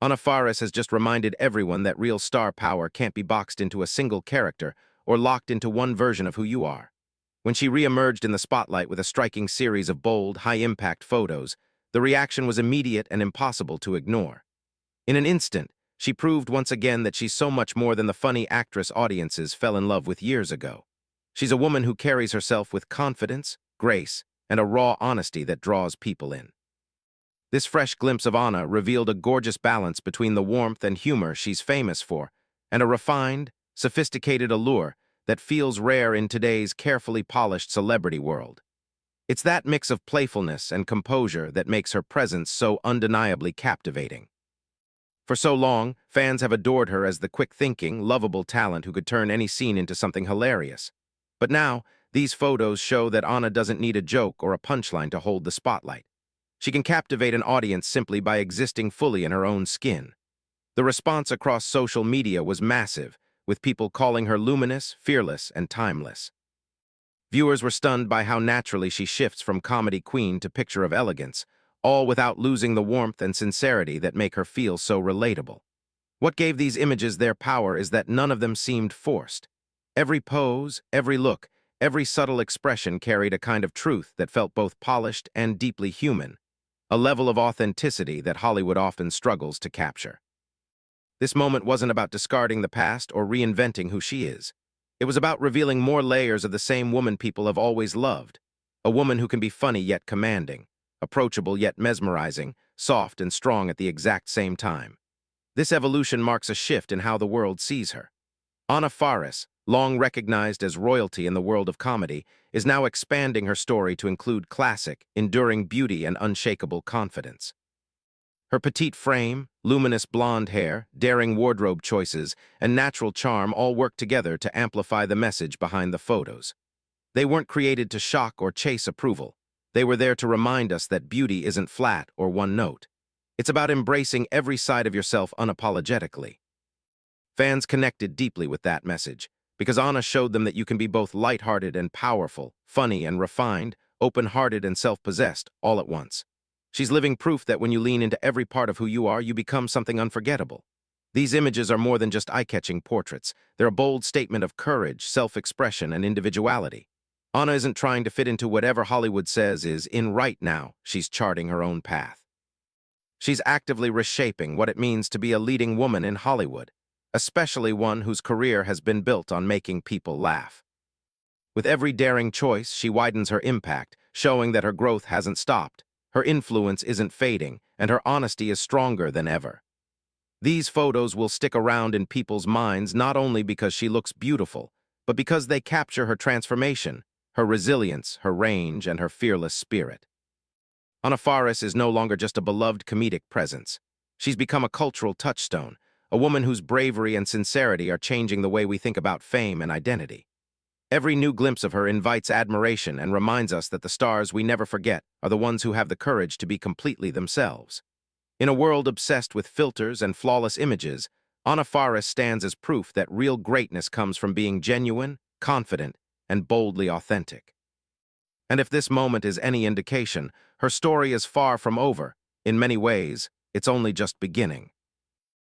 Faris has just reminded everyone that real star power can't be boxed into a single character or locked into one version of who you are. When she re-emerged in the spotlight with a striking series of bold, high-impact photos, the reaction was immediate and impossible to ignore. In an instant, she proved once again that she's so much more than the funny actress audiences fell in love with years ago. She's a woman who carries herself with confidence, grace, and a raw honesty that draws people in. This fresh glimpse of Anna revealed a gorgeous balance between the warmth and humor she's famous for, and a refined, sophisticated allure that feels rare in today's carefully polished celebrity world. It's that mix of playfulness and composure that makes her presence so undeniably captivating. For so long, fans have adored her as the quick-thinking, lovable talent who could turn any scene into something hilarious. But now, these photos show that Anna doesn't need a joke or a punchline to hold the spotlight. She can captivate an audience simply by existing fully in her own skin. The response across social media was massive, with people calling her luminous, fearless, and timeless. Viewers were stunned by how naturally she shifts from comedy queen to picture of elegance, all without losing the warmth and sincerity that make her feel so relatable. What gave these images their power is that none of them seemed forced. Every pose, every look, every subtle expression carried a kind of truth that felt both polished and deeply human, a level of authenticity that Hollywood often struggles to capture. This moment wasn't about discarding the past or reinventing who she is. It was about revealing more layers of the same woman people have always loved, a woman who can be funny yet commanding, approachable yet mesmerizing, soft and strong at the exact same time. This evolution marks a shift in how the world sees her. Faris, long recognized as royalty in the world of comedy, is now expanding her story to include classic, enduring beauty and unshakable confidence. Her petite frame, luminous blonde hair, daring wardrobe choices, and natural charm all work together to amplify the message behind the photos. They weren't created to shock or chase approval. They were there to remind us that beauty isn't flat or one note. It's about embracing every side of yourself unapologetically. Fans connected deeply with that message, because Anna showed them that you can be both lighthearted and powerful, funny and refined, open-hearted and self-possessed, all at once. She's living proof that when you lean into every part of who you are, you become something unforgettable. These images are more than just eye-catching portraits. They're a bold statement of courage, self-expression, and individuality. Anna isn't trying to fit into whatever Hollywood says is in right now. She's charting her own path. She's actively reshaping what it means to be a leading woman in Hollywood, especially one whose career has been built on making people laugh. With every daring choice, she widens her impact, showing that her growth hasn't stopped, her influence isn't fading, and her honesty is stronger than ever. These photos will stick around in people's minds not only because she looks beautiful, but because they capture her transformation, her resilience, her range, and her fearless spirit. Faris is no longer just a beloved comedic presence. She's become a cultural touchstone, a woman whose bravery and sincerity are changing the way we think about fame and identity. Every new glimpse of her invites admiration and reminds us that the stars we never forget are the ones who have the courage to be completely themselves. In a world obsessed with filters and flawless images, Faris stands as proof that real greatness comes from being genuine, confident, and boldly authentic. And if this moment is any indication, her story is far from over. In many ways, it's only just beginning.